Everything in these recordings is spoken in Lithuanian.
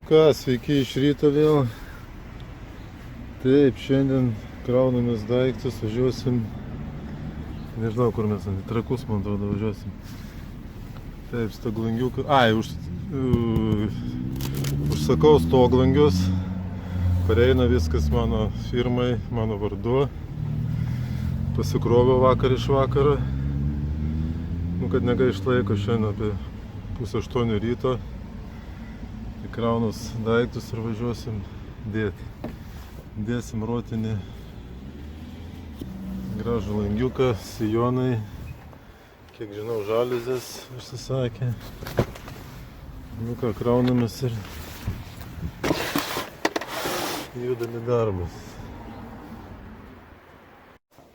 Ką, sveiki iš ryto vėl. Taip, šiandien kraunamės daiktus, važiuosim. Nežinau, kur mes, į Trakus, man atrodo, važiuosim. Taip, stoglangiuką. Užsakau stoglangius. Pareina viskas mano firmai, mano vardu. Pasikroviau vakar iš vakaro. Kad negaišt laiko, šiandien apie 7:30 ryto. Įkraunus daiktus ir važiuosim dėti. Dėsim rotinį gražų langiuką, sijonai. Kiek žinau, žaliuzės užsisakė. Nu ką, kraunamės ir judam į darbus.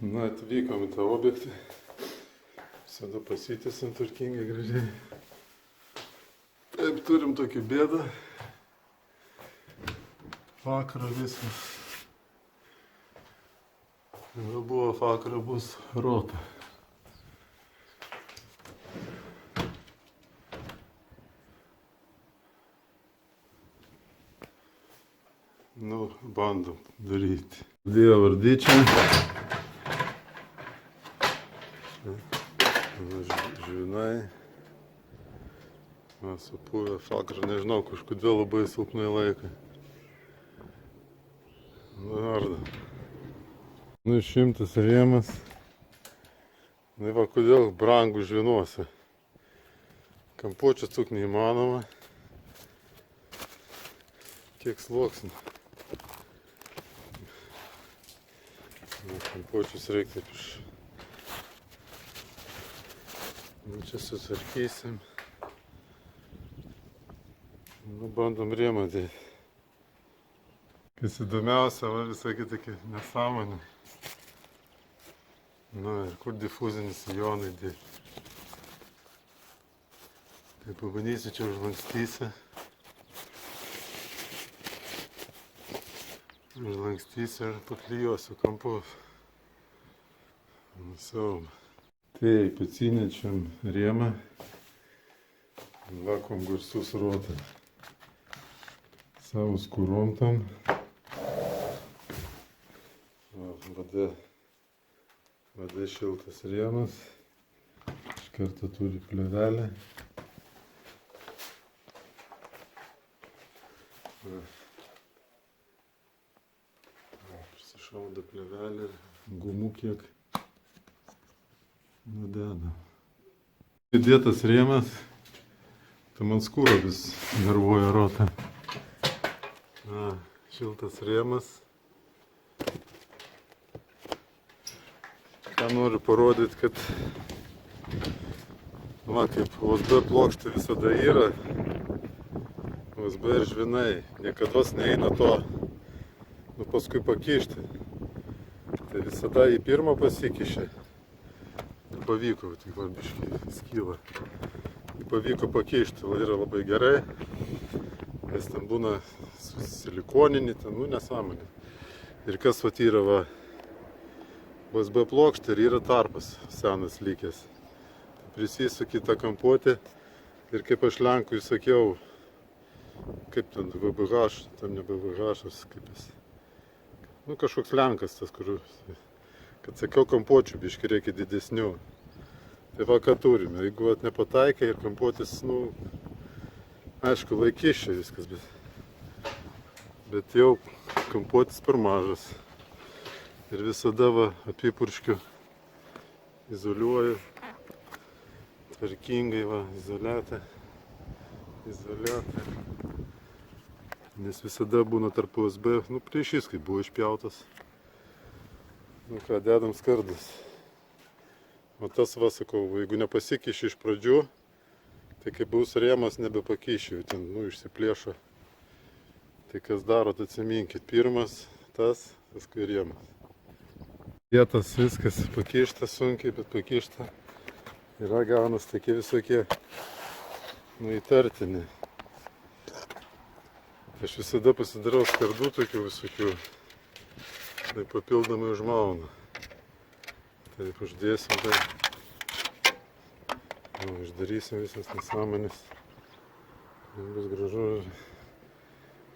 Na, atvykom į tą objektą. Visada pasitęsim tvarkingai, gražiai. Taip, turim tokį bėdą. Vakarą viskas. Jau buvo vakarą, bus rota. Nu, bandom daryti. Dėjo vardyčią. Žvinai. Supuvę vakarą, nežinau, kažkodėl labai silpnai laikai. Arda. Nu, 100 rėmas. Na, va, kodėl brangų žvinuose. Kampuočius tuk neįmanoma. Kiek sluoksnių. Kampuočius reikia taip iš... Nu, čia susarkysim. Nu, bandom rėmą dėti. Kas įdomiausia, va, visokie tokie nesąmonė. Nu, ir kur difuzinis sijonai dėti. Tai pabandysiu, čia užlankstysiu. Užlankstysiu ir paklijuosiu kampus. Nusiaubą. Taip, atsinečiam rėmą. Vakuum garsus rotą. Savo skūrom tam. Vada šiltas rėmas. Iš karto turi plėvelę. Prisišauda plėvelę ir gumų kiek nudeda. Įdėtas rėmas, tai man skūro vis nervuoja rotą. Šiltas rėmas. Ką noriu parodyti, kad va, kaip USB plokštė visada yra. USB ir žvinai. Niekados neeina to paskui pakišti. Tai visada į pirmą pasikišė. Pavyko, tik va biškį skyla. Pavyko pakišti, yra labai gerai. Nes ten būna silikoninį, ten, nu, nesąmonė. Ir kas vat yra, va, USB plokštė ir yra tarpas senas likęs. Prisisuki tą kampuotę ir kaip aš Lenkui sakiau, kaip ten VBH, tam ne VBH, kaip jis. Nu, kažkoks Lenkas tas, kur, kad sakiau, kampuočių biškį reikia didesnių. Tai va, ką turime. Jeigu vat nepataikai ir kampuotis, nu, aišku, laikys čia viskas, bet jau kampuotis per mažas. Ir visada va, apipurškiu, izoliuoju, tvarkingai, va, izoliuotą. Nes visada būna tarp USB, nu, priešys, kai buvo išpjautas. Nu ką, dedam skardus. O tas, va, sakau, jeigu nepasikiši iš pradžių, tai kai bus rėmas, nebepakiši, ten, nu, išsiplėšo. Tai kas darot, atsiminkit, pirmas tas, paskui rėmas. Vietas viskas pakišta sunkiai, bet pakišta. Yra gaunas tokie visokie, nu, įtartini. Aš visada pasidarau skardų tokių visokių, tai papildomai užmaunu. Taip, uždėsim tai. Uždarysim visas nesąmonės. Bus gražu.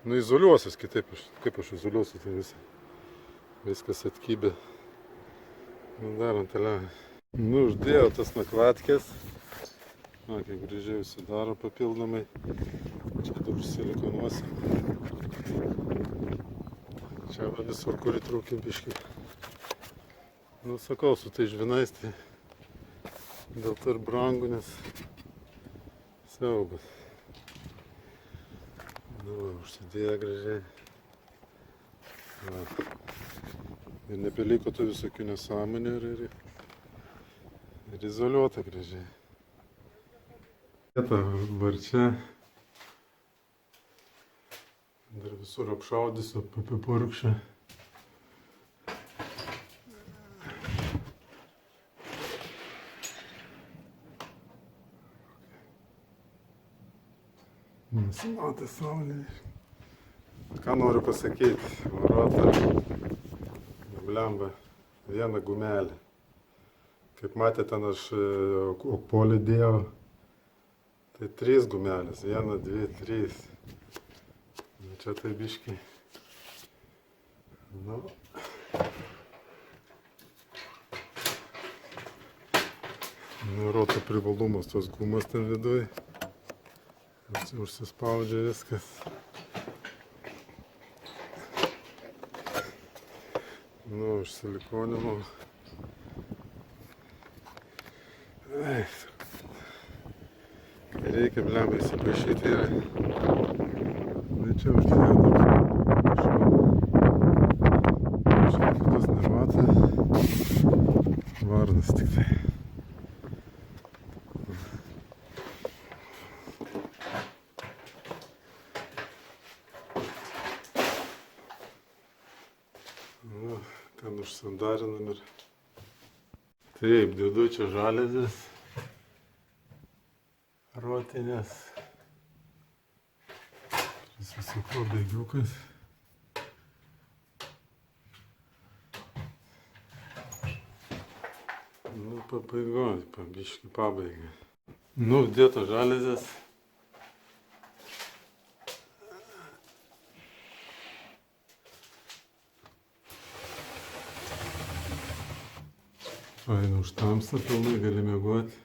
Nu izoliuosis kitaip, kaip aš izoliuosiu tai viskas atkybė. Nu darom toliau. Nu uždėjau tas nakladkės. Na, kaip gražiai užsidaro papildomai. Čia dar užsilikonuosim. Čia va visur, kur įtrūkim biškį. Nu sakau, su tai žvinais, tai dėl to ir brangu, nes siaubas. Nu, užsidėjo gražiai. Va. Ir nebeliko tų visokių nesąmonių ir izoliuota gražiai. Vieta var čia. Dar visur apšaudysiu, apipurkščiu. Nesimatė saulė. Ką noriu pasakyti, varota, blemba, vieną gumelį. Kaip matėte, ten aš okpolį dėjau, tai 3 gumelės, 1, 2, 3. Čia tai biškiai. Nu. Nurodo privalumas tos gumas ten viduj. Užsispaudžia viskas. Nu, užsilikoninau. Reikia blemba įsipaišyti ir čia uždėjau dar kitos nematė. Varnas tik tai. Nu, ten užsandarinam ir taip, dedu čia žaliazės rotinės. Susisuko bėgiukas. Nu, pabaigoj, biškį pabaigą. Nu, dėto žaliazės. Faina užtamsta pilnai, gali miegoti.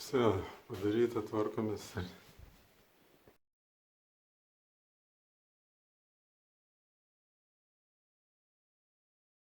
Все, padaryta, tvarkomės.